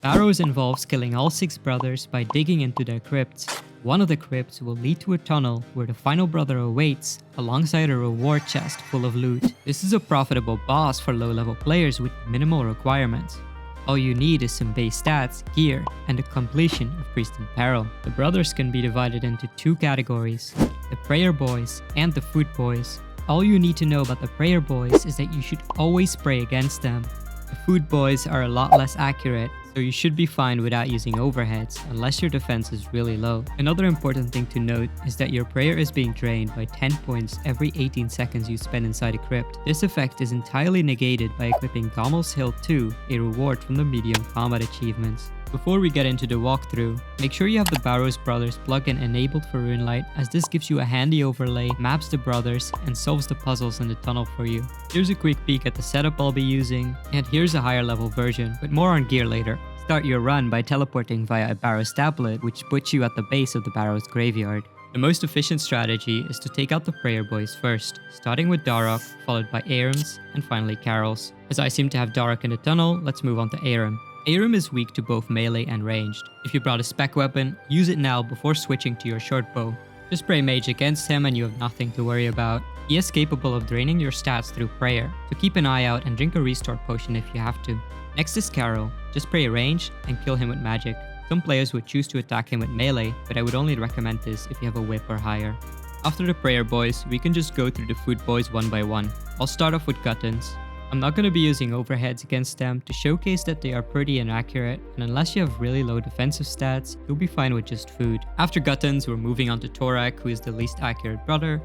Barrows involves killing all 6 brothers by digging into their crypts. One of the crypts will lead to a tunnel where the final brother awaits, alongside a reward chest full of loot. This is a profitable boss for low-level players with minimal requirements. All you need is some base stats, gear, and the completion of Priest in Peril. The brothers can be divided into 2 categories, the Prayer Boys and the Food Boys. All you need to know about the Prayer Boys is that you should always pray against them. The Food Boys are a lot less accurate, so you should be fine without using overheads unless your defense is really low. Another important thing to note is that your prayer is being drained by 10 points every 18 seconds you spend inside a crypt. This effect is entirely negated by equipping Gommel's Hill 2, a reward from the medium combat achievements. Before we get into the walkthrough, make sure you have the Barrows Brothers plugin enabled for Runelight, as this gives you a handy overlay, maps the brothers, and solves the puzzles in the tunnel for you. Here's a quick peek at the setup I'll be using, and here's a higher level version, but more on gear later. Start your run by teleporting via a Barrows tablet, which puts you at the base of the Barrows graveyard. The most efficient strategy is to take out the Prayer Boys first, starting with Darok, followed by Aram's, and finally Carol's. As I seem to have Darok in the tunnel, let's move on to Aram. Aram is weak to both melee and ranged. If you brought a spec weapon, use it now before switching to your short bow. Just pray mage against him and you have nothing to worry about. He is capable of draining your stats through prayer, so keep an eye out and drink a restore potion if you have to. Next is Carol. Just pray ranged and kill him with magic. Some players would choose to attack him with melee, but I would only recommend this if you have a whip or higher. After the Prayer Boys, we can just go through the Food Boys one by one. I'll start off with Guttons. I'm not going to be using overheads against them to showcase that they are pretty inaccurate, and unless you have really low defensive stats, you'll be fine with just food. After Guttons, we're moving on to Torak, who is the least accurate brother,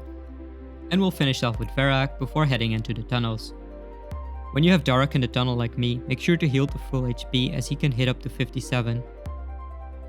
and we'll finish off with Verak before heading into the tunnels. When you have Darok in the tunnel like me, make sure to heal to full HP as he can hit up to 57.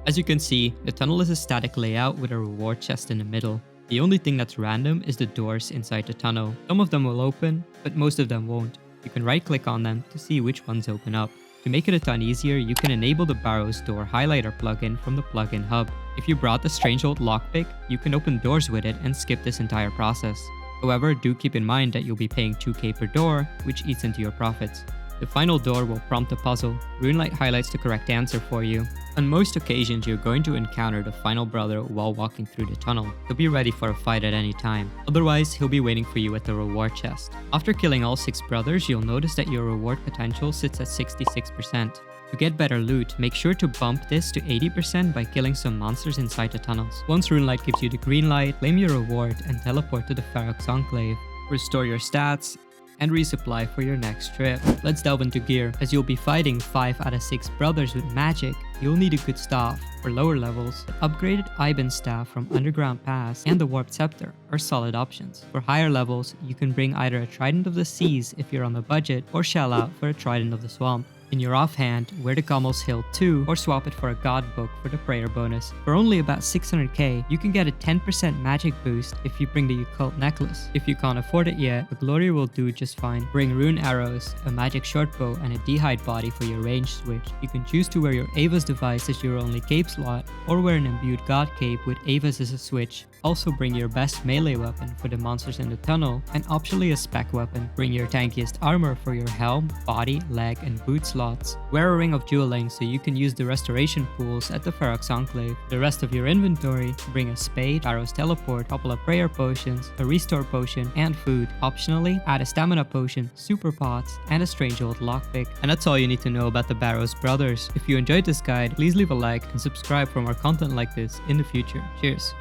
As you can see, the tunnel is a static layout with a reward chest in the middle. The only thing that's random is the doors inside the tunnel. Some of them will open, but most of them won't. You can right click on them to see which ones open up. To make it a ton easier, you can enable the Barrows Door Highlighter plugin from the plugin hub. If you brought the Strange Old Lockpick, you can open doors with it and skip this entire process. However, do keep in mind that you'll be paying 2k per door, which eats into your profits. The final door will prompt a puzzle. Runelight highlights the correct answer for you. On most occasions, you're going to encounter the final brother while walking through the tunnel, so be ready for a fight at any time. Otherwise, he'll be waiting for you at the reward chest. After killing all 6 brothers, you'll notice that your reward potential sits at 66%. To get better loot, make sure to bump this to 80% by killing some monsters inside the tunnels. Once Runelight gives you the green light, claim your reward and teleport to the Ferox Enclave. Restore your stats, and resupply for your next trip. Let's delve into gear. As you'll be fighting 5 out of 6 brothers with magic, you'll need a good staff. For lower levels, the upgraded Iban staff from Underground Pass and the Warped Scepter are solid options. For higher levels, you can bring either a Trident of the Seas if you're on the budget, or shell out for a Trident of the Swamp. In your offhand, wear the Gommel's Hill 2 or swap it for a God Book for the prayer bonus. For only about 600k, you can get a 10% magic boost if you bring the Occult Necklace. If you can't afford it yet, a Glory will do just fine. Bring Rune Arrows, a magic shortbow, and a D'hide body for your range switch. You can choose to wear your Ava's device as your only cape slot, or wear an imbued God cape with Ava's as a switch. Also bring your best melee weapon for the monsters in the tunnel, and optionally a spec weapon. Bring your tankiest armor for your helm, body, leg, and boot slots. Wear a Ring of Dueling so you can use the restoration pools at the Ferox Enclave. The rest of your inventory, bring a spade, Barrows teleport, a couple of prayer potions, a restore potion, and food. Optionally, add a stamina potion, super pots, and a Strange Old Lockpick. And that's all you need to know about the Barrows brothers. If you enjoyed this guide, please leave a like and subscribe for more content like this in the future. Cheers!